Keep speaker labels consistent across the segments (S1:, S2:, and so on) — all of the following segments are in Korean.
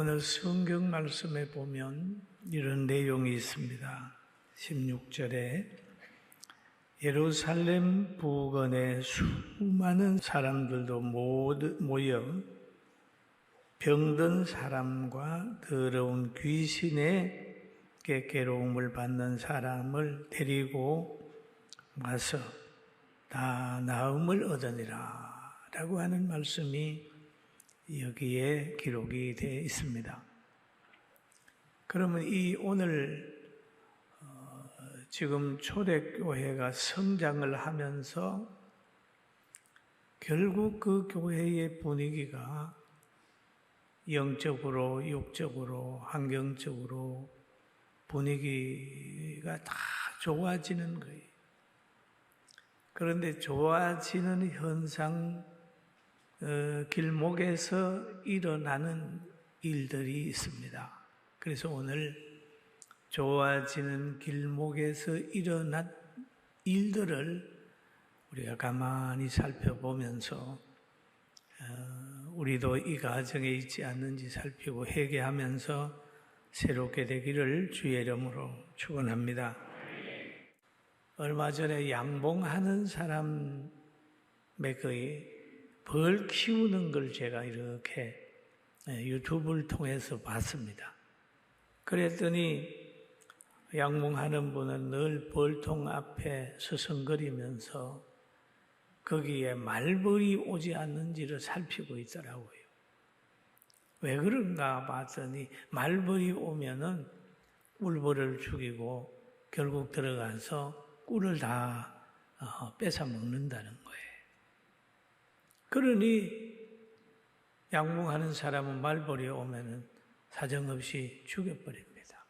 S1: 오늘 성경 말씀에 보면 이런 내용이 있습니다. 16절에 예루살렘 부근에 수많은 사람들도 모여 병든 사람과 더러운 귀신에게 괴로움을 받는 사람을 데리고 와서 다 나음을 얻으니라 라고 하는 말씀이 여기에 기록이 되어 있습니다. 그러면 이 오늘 지금 초대교회가 성장을 하면서 결국 그 교회의 분위기가 영적으로, 육적으로, 환경적으로 분위기가 다 좋아지는 거예요. 그런데 좋아지는 현상, 길목에서 일어나는 일들이 있습니다. 그래서 오늘 좋아지는 길목에서 일어난 일들을 우리가 가만히 살펴보면서 우리도 이 가정에 있지 않는지 살피고 회개하면서 새롭게 되기를 주의 이름으로 축원합니다. 얼마 전에 양봉하는 사람의 벌 키우는 걸 제가 이렇게 유튜브를 통해서 봤습니다. 그랬더니 양봉하는 분은 늘 벌통 앞에 서성거리면서 거기에 말벌이 오지 않는지를 살피고 있더라고요. 왜 그런가 봤더니 말벌이 오면은 꿀벌을 죽이고 결국 들어가서 꿀을 다 뺏어 먹는다는 거예요. 그러니 양봉하는 사람은 말벌이 오면은 사정없이 죽여버립니다.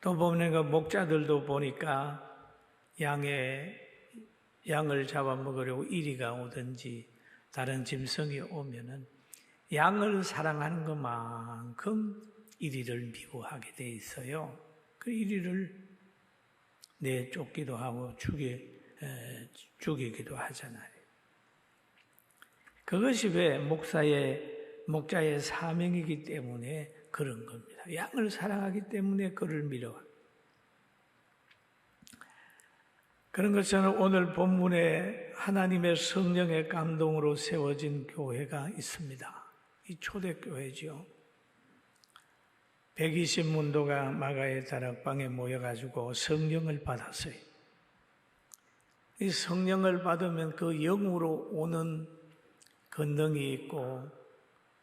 S1: 또 보면 목자들도 보니까 양을 잡아먹으려고 이리가 오든지 다른 짐승이 오면은 양을 사랑하는 것만큼 이리를 미워하게 돼 있어요. 그 이리를 내쫓기도 하고 죽이기도 하잖아요. 그것이 왜 목자의 사명이기 때문에 그런 겁니다. 양을 사랑하기 때문에 그를 밀어와. 그런 것처럼 오늘 본문에 하나님의 성령의 감동으로 세워진 교회가 있습니다. 이 초대교회죠. 120문도가 마가의 다락방에 모여가지고 성령을 받았어요. 이 성령을 받으면 그 영으로 오는 권능이 있고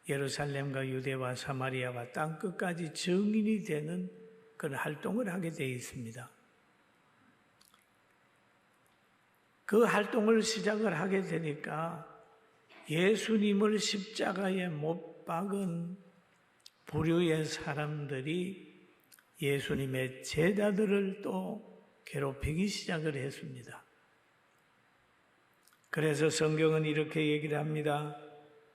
S1: 예루살렘과 유대와 사마리아와 땅끝까지 증인이 되는 그런 활동을 하게 되어 있습니다. 그 활동을 시작을 하게 되니까 예수님을 십자가에 못 박은 부류의 사람들이 예수님의 제자들을 또 괴롭히기 시작을 했습니다. 그래서 성경은 이렇게 얘기를 합니다.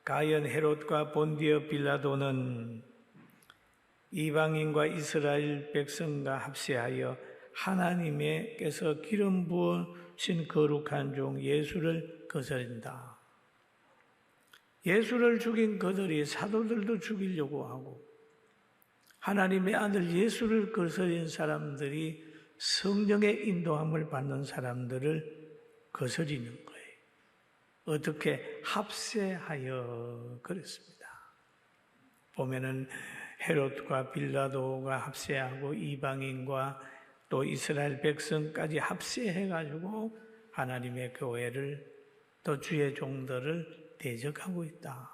S1: 가연 헤롯과 본디어 빌라도는 이방인과 이스라엘 백성과 합세하여 하나님께서 기름 부으신 거룩한 종 예수를 거스린다. 예수를 죽인 그들이 사도들도 죽이려고 하고 하나님의 아들 예수를 거스린 사람들이 성령의 인도함을 받는 사람들을 거스리는 거예요. 어떻게 합세하여 그랬습니다. 보면은 헤롯과 빌라도가 합세하고 이방인과 또 이스라엘 백성까지 합세해가지고 하나님의 교회를 또 주의 종들을 대적하고 있다.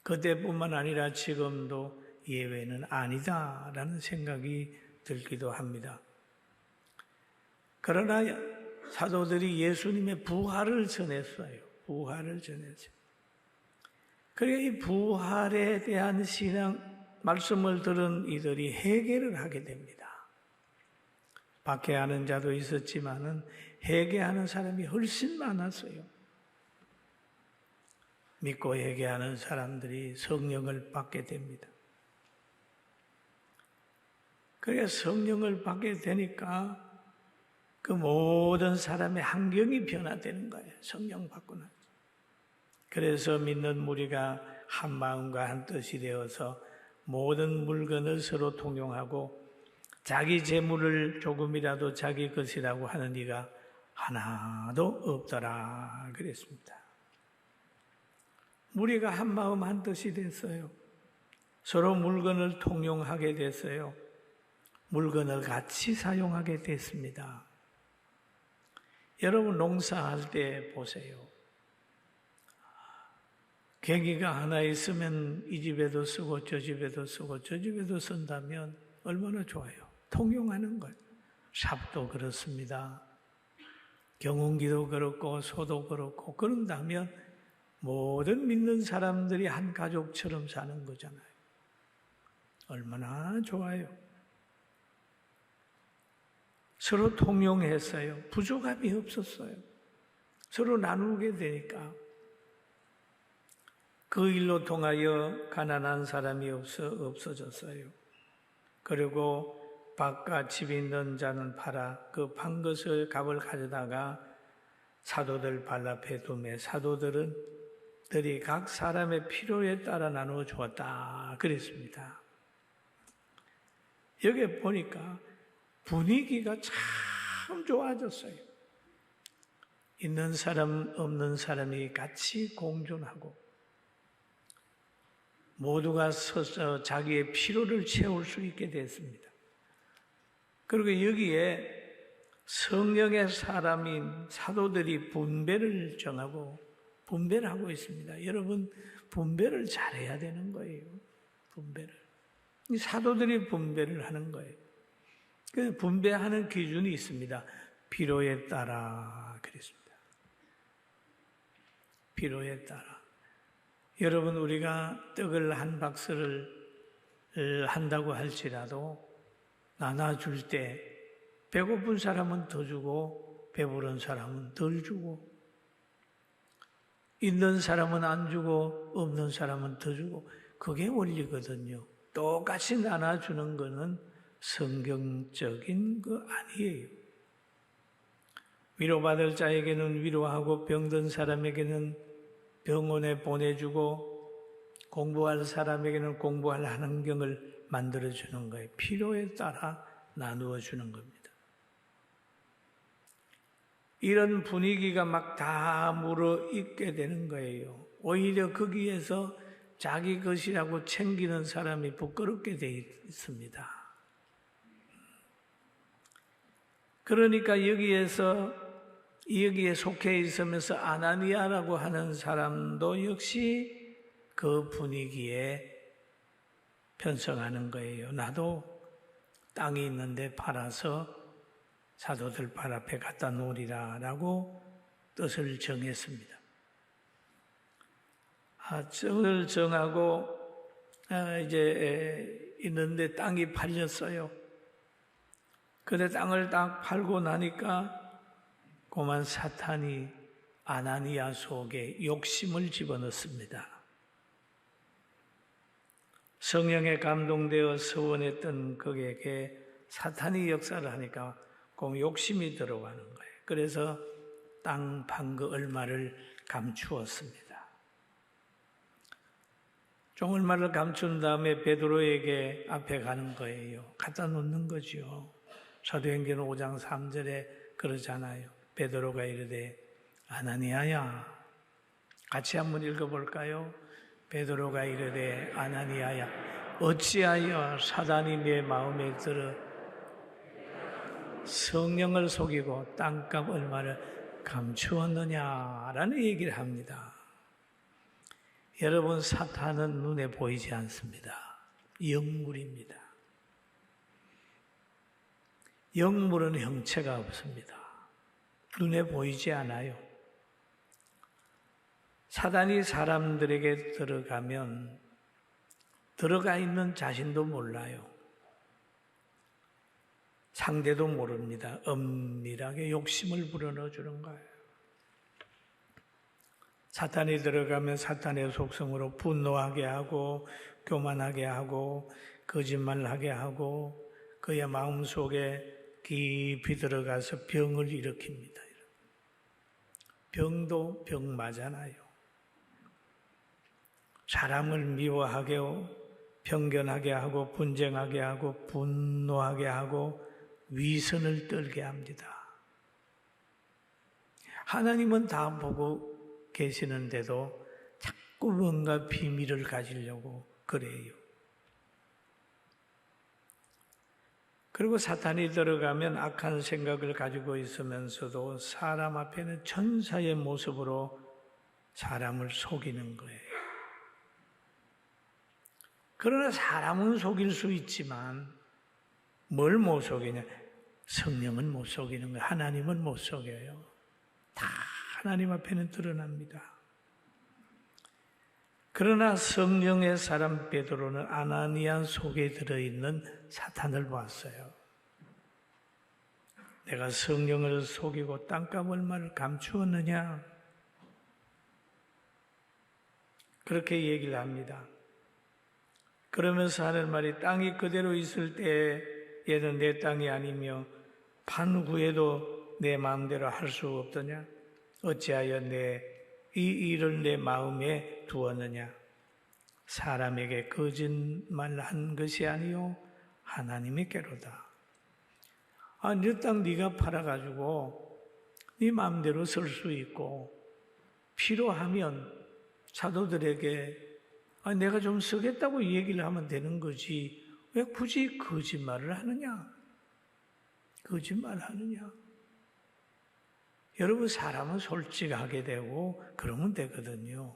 S1: 그때뿐만 아니라 지금도 예외는 아니다라는 생각이 들기도 합니다. 그러나 사도들이 예수님의 부활을 전했어요. 부활을 전했어요. 그러니까 이 부활에 대한 신앙 말씀을 들은 이들이 회개를 하게 됩니다. 박해하는 자도 있었지만은 회개하는 사람이 훨씬 많았어요. 믿고 회개하는 사람들이 성령을 받게 됩니다. 그래서 성령을 받게 되니까 그 모든 사람의 환경이 변화되는 거예요. 성령 받고 나서. 그래서 믿는 무리가 한 마음과 한 뜻이 되어서 모든 물건을 서로 통용하고 자기 재물을 조금이라도 자기 것이라고 하는 이가 하나도 없더라 그랬습니다. 무리가 한 마음 한 뜻이 됐어요. 서로 물건을 통용하게 됐어요. 물건을 같이 사용하게 됐습니다. 여러분 농사할 때 보세요. 갱이가 하나 있으면 이 집에도 쓰고 저 집에도 쓰고 저 집에도 쓴다면 얼마나 좋아요. 통용하는 것. 삽도 그렇습니다. 경운기도 그렇고 소도 그렇고 그런다면 모든 믿는 사람들이 한 가족처럼 사는 거잖아요. 얼마나 좋아요. 서로 통용했어요. 부족함이 없었어요. 서로 나누게 되니까. 그 일로 통하여 가난한 사람이 없어졌어요. 그리고 밭과 집이 있는 자는 팔아 그 판 것을 값을 가져다가 사도들 발 앞에 두매 사도들이 각 사람의 필요에 따라 나누어 주었다 그랬습니다. 여기 보니까 분위기가 참 좋아졌어요. 있는 사람 없는 사람이 같이 공존하고 모두가 서서 자기의 필요를 채울 수 있게 됐습니다. 그리고 여기에 성령의 사람인 사도들이 분배를 정하고 분배를 하고 있습니다. 여러분 분배를 잘해야 되는 거예요. 분배를. 이 사도들이 분배를 하는 거예요. 그 분배하는 기준이 있습니다. 필요에 따라 그랬습니다. 필요에 따라. 여러분 우리가 떡을 한 박스를 한다고 할지라도 나눠줄 때 배고픈 사람은 더 주고 배부른 사람은 덜 주고 있는 사람은 안 주고 없는 사람은 더 주고 그게 원리거든요. 똑같이 나눠주는 것은 성경적인 거 아니에요. 위로받을 자에게는 위로하고 병든 사람에게는 병원에 보내주고 공부할 사람에게는 공부할 환경을 만들어주는 거예요. 필요에 따라 나누어 주는 겁니다. 이런 분위기가 막 다 물어있게 되는 거예요. 오히려 거기에서 자기 것이라고 챙기는 사람이 부끄럽게 되어 있습니다. 그러니까 여기에 속해 있으면서 아나니아라고 하는 사람도 역시 그 분위기에 편성하는 거예요. 나도 땅이 있는데 팔아서 사도들 발 앞에 갖다 놓으리라라고 뜻을 정했습니다. 뜻을 정하고 이제 있는데 땅이 팔렸어요. 근데 땅을 딱 팔고 나니까 고만 사탄이 아나니아 속에 욕심을 집어넣습니다. 성령에 감동되어 서원했던 그에게 사탄이 역사를 하니까 꼭 욕심이 들어가는 거예요. 그래서 땅 판 그 얼마를 감추었습니다. 좀 얼마를 감춘 다음에 베드로에게 앞에 가는 거예요. 갖다 놓는 거죠. 사도행전 5장 3절에 그러잖아요. 베드로가 이르되 아나니아야, 같이 한번 읽어볼까요? 베드로가 이르되 아나니아야, 어찌하여 사단이 내 마음에 들어 성령을 속이고 땅값 얼마를 감추었느냐라는 얘기를 합니다. 여러분, 사탄은 눈에 보이지 않습니다. 영물입니다. 영물은 형체가 없습니다. 눈에 보이지 않아요. 사단이 사람들에게 들어가면 들어가 있는 자신도 몰라요. 상대도 모릅니다. 엄밀하게 욕심을 불어넣어 주는 거예요. 사탄이 들어가면 사탄의 속성으로 분노하게 하고 교만하게 하고 거짓말하게 하고 그의 마음속에 깊이 들어가서 병을 일으킵니다. 병도 병 맞아나요. 사람을 미워하게 편견하게 하고 분쟁하게 하고 분노하게 하고 위선을 떨게 합니다. 하나님은 다 보고 계시는데도 자꾸 뭔가 비밀을 가지려고 그래요. 그리고 사탄이 들어가면 악한 생각을 가지고 있으면서도 사람 앞에는 천사의 모습으로 사람을 속이는 거예요. 그러나 사람은 속일 수 있지만 뭘 못 속이냐? 성령은 못 속이는 거예요. 하나님은 못 속여요. 다 하나님 앞에는 드러납니다. 그러나 성령의 사람 베드로는 아나니아 속에 들어있는 사탄을 봤어요. 내가 성령을 속이고 땅값 얼마를 감추었느냐? 그렇게 얘기를 합니다. 그러면서 하는 말이 땅이 그대로 있을 때 얘는 내 땅이 아니며 판후에도 내 마음대로 할 수 없더냐? 어찌하여 이 일을 내 마음에 두었느냐? 사람에게 거짓말한 것이 아니요 하나님께로다. 네 땅 네가 팔아가지고 네 마음대로 쓸 수 있고 필요하면 사도들에게 내가 좀 쓰겠다고 얘기를 하면 되는 거지 왜 굳이 거짓말을 하느냐? 거짓말을 하느냐? 여러분 사람은 솔직하게 되고 그러면 되거든요.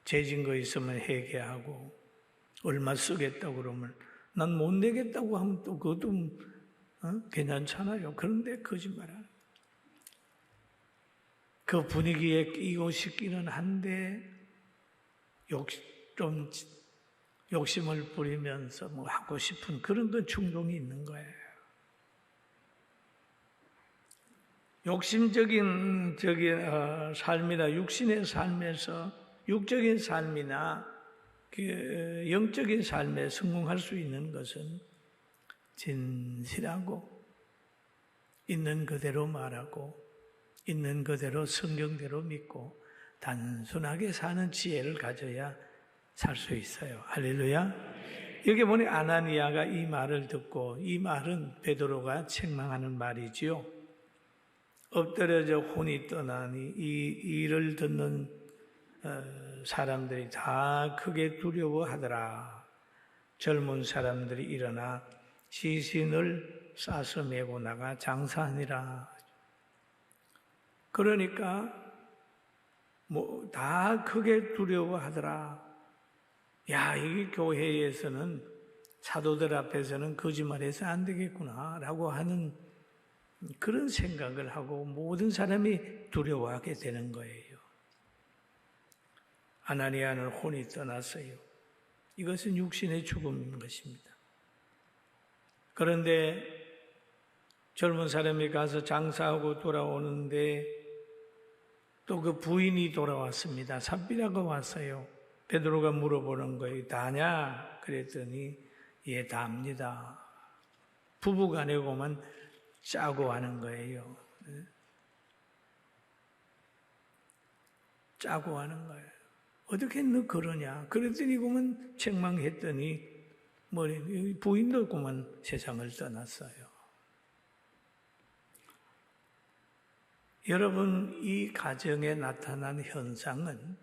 S1: 죄진 거 있으면 회개하고 얼마 쓰겠다고 그러면 난 못 내겠다고 하면 또 그것도 괜찮잖아요. 그런데 거짓말하는 그 분위기에 끼고 싶기는 한데 좀 욕심을 부리면서 뭐 하고 싶은 그런 건 충동이 있는 거예요. 욕심적인 삶이나 육신의 삶에서 육적인 삶이나 영적인 삶에 성공할 수 있는 것은 진실하고 있는 그대로 말하고 있는 그대로 성경대로 믿고 단순하게 사는 지혜를 가져야 살 수 있어요. 할렐루야. 여기 보니 아나니아가 이 말을 듣고 이 말은 베드로가 책망하는 말이지요. 엎드려져 혼이 떠나니 이 일을 듣는 사람들이 다 크게 두려워하더라. 젊은 사람들이 일어나 시신을 싸서 메고 나가 장사하니라. 그러니까 다 크게 두려워하더라. 야, 이 교회에서는 사도들 앞에서는 거짓말해서 안 되겠구나 라고 하는 그런 생각을 하고 모든 사람이 두려워하게 되는 거예요. 아나니아는 혼이 떠났어요. 이것은 육신의 죽음인 것입니다. 그런데 젊은 사람이 가서 장사하고 돌아오는데 또 그 부인이 돌아왔습니다. 삽비라가 왔어요. 베드로가 물어보는 거예요. 다냐? 그랬더니 예, 답니다. 부부간에고만 짜고 하는 거예요. 짜고 하는 거예요. 어떻게 너 그러냐? 그랬더니 그만 책망했더니 부인도 그만 세상을 떠났어요. 여러분, 이 가정에 나타난 현상은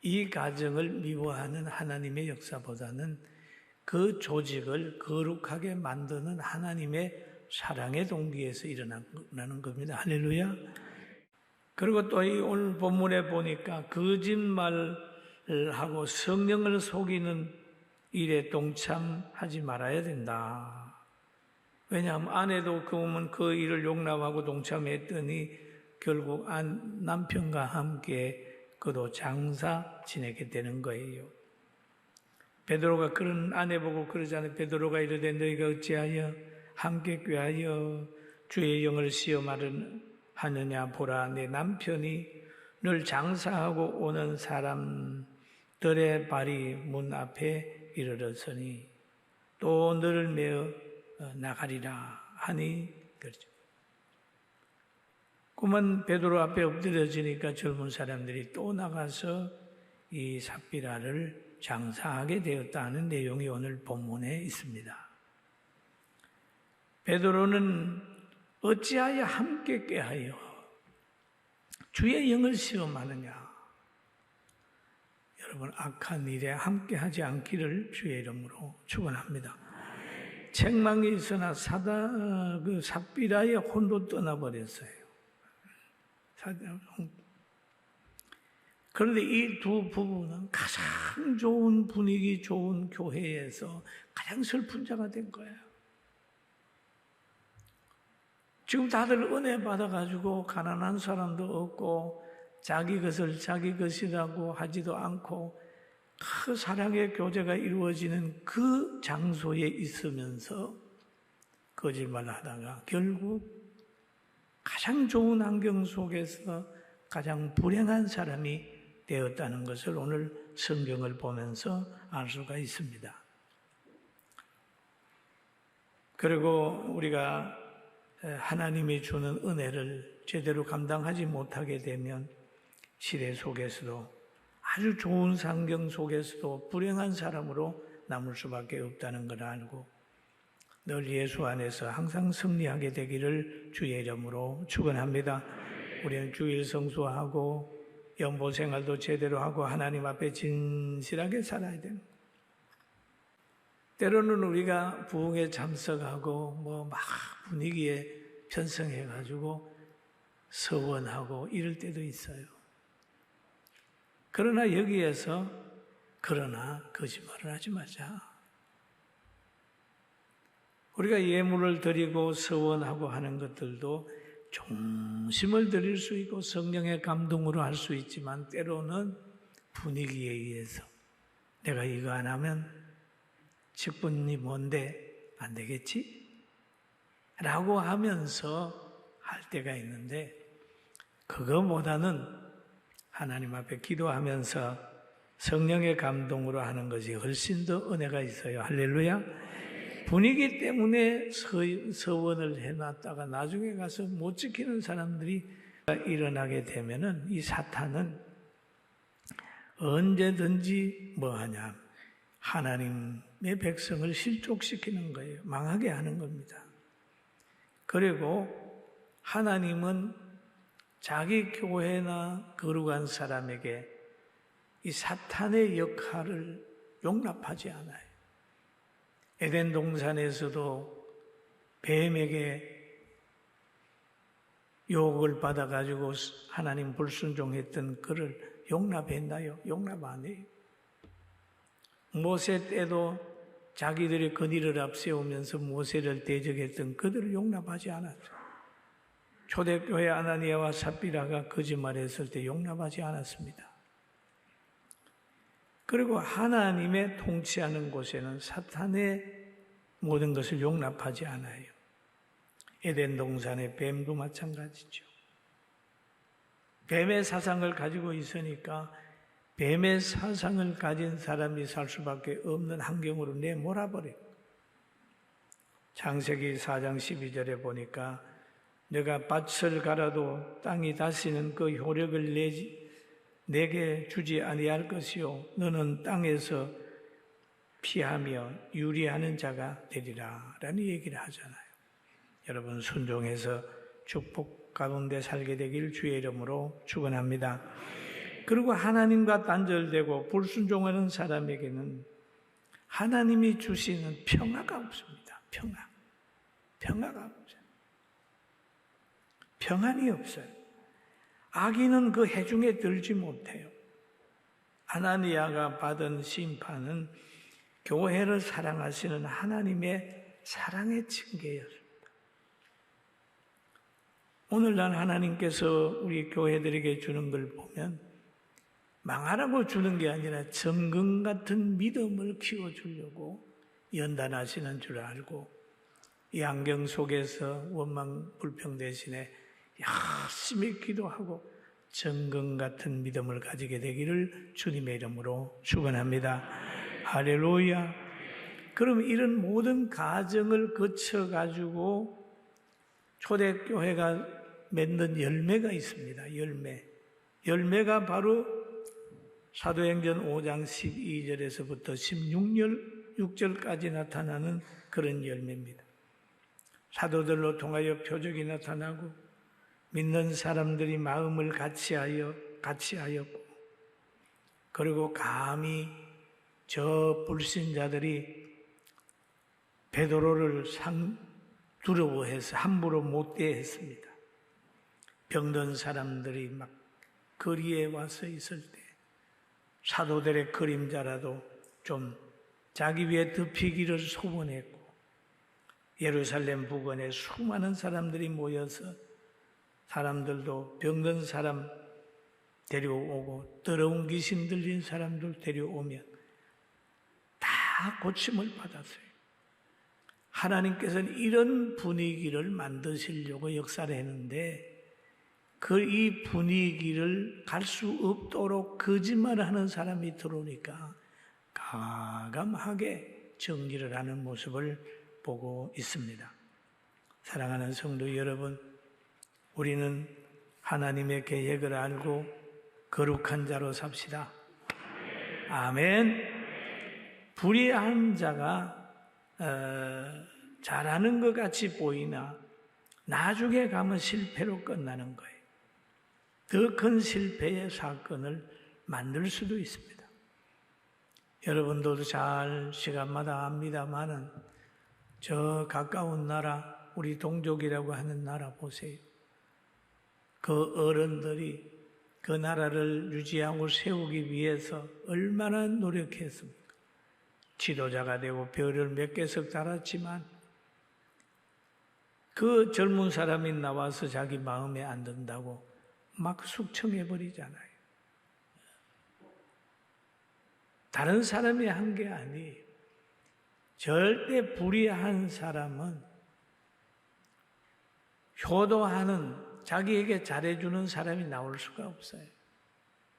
S1: 이 가정을 미워하는 하나님의 역사보다는 그 조직을 거룩하게 만드는 하나님의 사랑의 동기에서 일어나는 겁니다. 할렐루야. 그리고 또 이 오늘 본문에 보니까 거짓말을 하고 성령을 속이는 일에 동참하지 말아야 된다. 왜냐하면 아내도 그 일을 용납하고 동참했더니 결국 남편과 함께 그도 장사 지내게 되는 거예요. 베드로가 그런 아내 보고 그러잖아요. 베드로가 이르되 너희가 어찌하여 함께 꾀하여 주의 영을 시험하느냐 보라. 내 남편이 늘 장사하고 오는 사람들의 발이 문 앞에 이르렀으니 또 너를 메어 나가리라 하니 그렇죠. 그만 베드로 앞에 엎드려지니까 젊은 사람들이 또 나가서 이 삽비라를 장사하게 되었다는 내용이 오늘 본문에 있습니다. 베드로는 어찌하여 함께 꾀하여 주의 영을 시험하느냐. 여러분, 악한 일에 함께하지 않기를 주의 이름으로 축원합니다. 책망이 있으나 그 삽비라의 혼도 떠나버렸어요. 그런데 이 두 부부는 가장 좋은 분위기 좋은 교회에서 가장 슬픈 자가 된 거예요. 지금 다들 은혜 받아가지고 가난한 사람도 없고 자기 것을 자기 것이라고 하지도 않고 그 사랑의 교제가 이루어지는 그 장소에 있으면서 거짓말을 하다가 결국 가장 좋은 환경 속에서 가장 불행한 사람이 되었다는 것을 오늘 성경을 보면서 알 수가 있습니다. 그리고 우리가 하나님이 주는 은혜를 제대로 감당하지 못하게 되면 시대 속에서도 아주 좋은 환경 속에서도 불행한 사람으로 남을 수밖에 없다는 걸 알고 늘 예수 안에서 항상 승리하게 되기를 주의 이름으로 축원합니다. 우리는 주일 성수하고 연보 생활도 제대로 하고 하나님 앞에 진실하게 살아야 됩니다. 때로는 우리가 부흥에 참석하고 막 분위기에 편성해가지고 서원하고 이럴 때도 있어요. 그러나 여기에서 거짓말을 하지 말자. 우리가 예물을 드리고 서원하고 하는 것들도 중심을 드릴 수 있고 성령의 감동으로 할 수 있지만 때로는 분위기에 의해서 내가 이거 안 하면 직분이 뭔데 안 되겠지? 라고 하면서 할 때가 있는데 그거보다는 하나님 앞에 기도하면서 성령의 감동으로 하는 것이 훨씬 더 은혜가 있어요. 할렐루야. 분위기 때문에 서원을 해놨다가 나중에 가서 못 지키는 사람들이 일어나게 되면은 이 사탄은 언제든지 뭐하냐. 하나님의 백성을 실족시키는 거예요. 망하게 하는 겁니다. 그리고 하나님은 자기 교회나 거룩한 사람에게 이 사탄의 역할을 용납하지 않아요. 에덴 동산에서도 뱀에게 유혹을 받아가지고 하나님 불순종했던 그를 용납했나요? 용납 안 해요. 모세 때도 자기들의 건의를 앞세우면서 모세를 대적했던 그들을 용납하지 않았죠. 초대교회 아나니아와 삽비라가 거짓말했을 때 용납하지 않았습니다. 그리고 하나님의 통치하는 곳에는 사탄의 모든 것을 용납하지 않아요. 에덴 동산의 뱀도 마찬가지죠. 뱀의 사상을 가지고 있으니까 뱀의 사상을 가진 사람이 살 수밖에 없는 환경으로 내몰아버려요. 창세기 4장 12절에 보니까 내가 밭을 갈아도 땅이 다시는 그 효력을 내게 주지 아니할 것이요 너는 땅에서 피하며 유리하는 자가 되리라 라는 얘기를 하잖아요. 여러분 순종해서 축복 가운데 살게 되길 주의 이름으로 축원합니다. 그리고 하나님과 단절되고 불순종하는 사람에게는 하나님이 주시는 평화가 없습니다. 평화가 없어요. 평안이 없어요. 악인은 그 해중에 들지 못해요. 아나니아가 받은 심판은 교회를 사랑하시는 하나님의 사랑의 징계였습니다. 오늘날 하나님께서 우리 교회들에게 주는 걸 보면 망하라고 주는 게 아니라 정금 같은 믿음을 키워주려고 연단하시는 줄 알고 이 안경 속에서 원망 불평 대신에 열심히 기도하고 정금 같은 믿음을 가지게 되기를 주님의 이름으로 축원합니다. 할렐루야. 그럼 이런 모든 과정을 거쳐가지고 초대교회가 맺는 열매가 있습니다. 열매가 바로 사도행전 5장 12절에서부터 16절까지 나타나는 그런 열매입니다. 사도들로 통하여 표적이 나타나고 믿는 사람들이 마음을 같이하였고, 그리고 감히 저 불신자들이 베드로를 두려워해서 함부로 못 대했습니다. 병든 사람들이 막 거리에 와서 있을 때 사도들의 그림자라도 좀 자기 위에 덮이기를 소원했고, 예루살렘 부근에 수많은 사람들이 모여서 사람들도 병든 사람 데려오고 더러운 귀신 들린 사람들 데려오면 다 고침을 받았어요. 하나님께서는 이런 분위기를 만드시려고 역사를 했는데, 이 분위기를 갈 수 없도록 거짓말하는 사람이 들어오니까 가감하게 정리를 하는 모습을 보고 있습니다. 사랑하는 성도 여러분, 우리는 하나님의 계획을 알고 거룩한 자로 삽시다. 아멘. 불의한 자가 잘하는 것 같이 보이나 나중에 가면 실패로 끝나는 거예요. 더 큰 실패의 사건을 만들 수도 있습니다. 여러분도 잘 시간마다 압니다마는 저 가까운 나라, 우리 동족이라고 하는 나라 보세요. 그 어른들이 그 나라를 유지하고 세우기 위해서 얼마나 노력했습니까? 지도자가 되고 별을 몇 개씩 달았지만 그 젊은 사람이 나와서 자기 마음에 안 든다고 막 숙청해버리잖아요. 다른 사람이 한 게 아니에요. 절대 불의한 사람은 효도하는, 자기에게 잘해주는 사람이 나올 수가 없어요.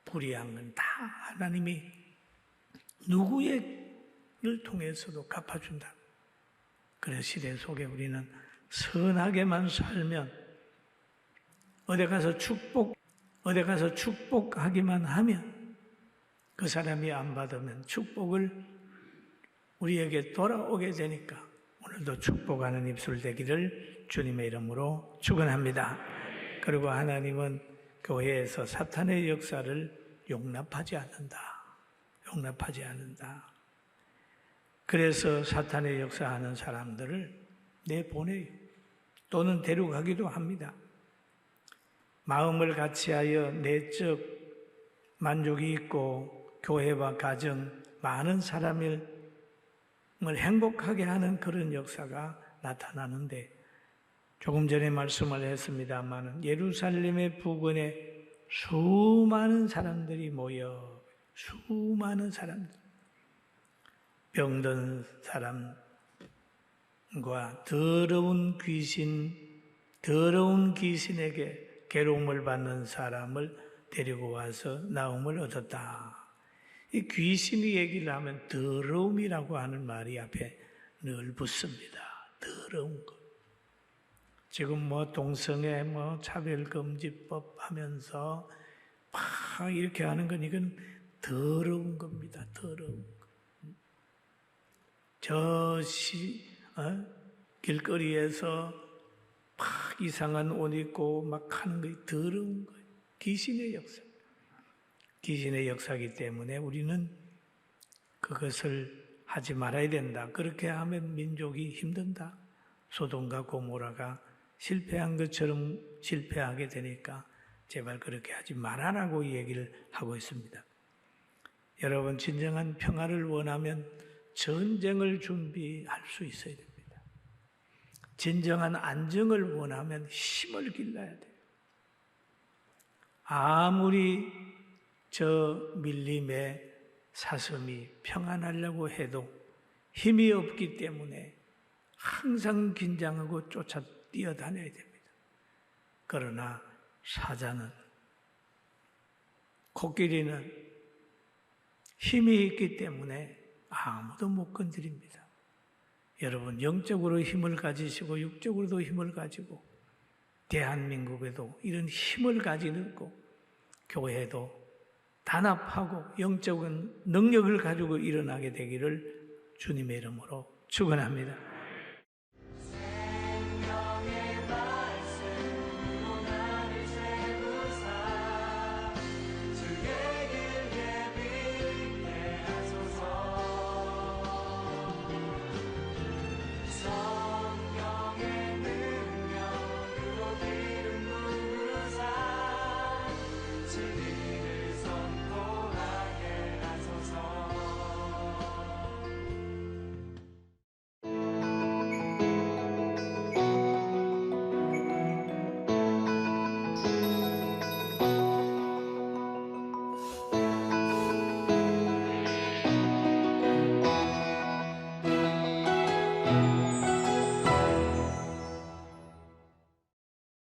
S1: 불의한 건 다 하나님이 누구를 통해서도 갚아준다. 그래서 시대 속에 우리는 선하게만 살면, 어디 가서 축복하기만 하면, 그 사람이 안 받으면 축복을 우리에게 돌아오게 되니까 오늘도 축복하는 입술 되기를 주님의 이름으로 축원합니다. 그리고 하나님은 교회에서 사탄의 역사를 용납하지 않는다. 용납하지 않는다. 그래서 사탄의 역사하는 사람들을 내보내요. 또는 데려가기도 합니다. 마음을 같이하여 내적 만족이 있고 교회와 가정, 많은 사람을 행복하게 하는 그런 역사가 나타나는데, 조금 전에 말씀을 했습니다만 예루살렘의 부근에 수많은 사람들이 모여, 수많은 사람들, 병든 사람과 더러운 귀신에게 괴로움을 받는 사람을 데리고 와서 나음을 얻었다. 이 귀신이 얘기를 하면 더러움이라고 하는 말이 앞에 늘 붙습니다. 더러운 것. 지금 동성애 차별금지법 하면서 막 이렇게 하는 건 이건 더러운 겁니다. 더러운 것. 길거리에서 막 이상한 옷 입고 막 하는 게 더러운 거예요. 귀신의 역사. 귀신의 역사이기 때문에 우리는 그것을 하지 말아야 된다. 그렇게 하면 민족이 힘든다. 소돔과 고모라가 실패한 것처럼 실패하게 되니까 제발 그렇게 하지 말아라고 얘기를 하고 있습니다. 여러분, 진정한 평화를 원하면 전쟁을 준비할 수 있어야 됩니다. 진정한 안정을 원하면 힘을 길러야 돼요. 아무리 저 밀림의 사슴이 평안하려고 해도 힘이 없기 때문에 항상 긴장하고 쫓아 뛰어다녀야 됩니다. 그러나 사자는, 코끼리는 힘이 있기 때문에 아무도 못 건드립니다. 여러분, 영적으로 힘을 가지시고 육적으로도 힘을 가지고 대한민국에도 이런 힘을 가지고 교회도 단합하고 영적인 능력을 가지고 일어나게 되기를 주님의 이름으로 축원합니다.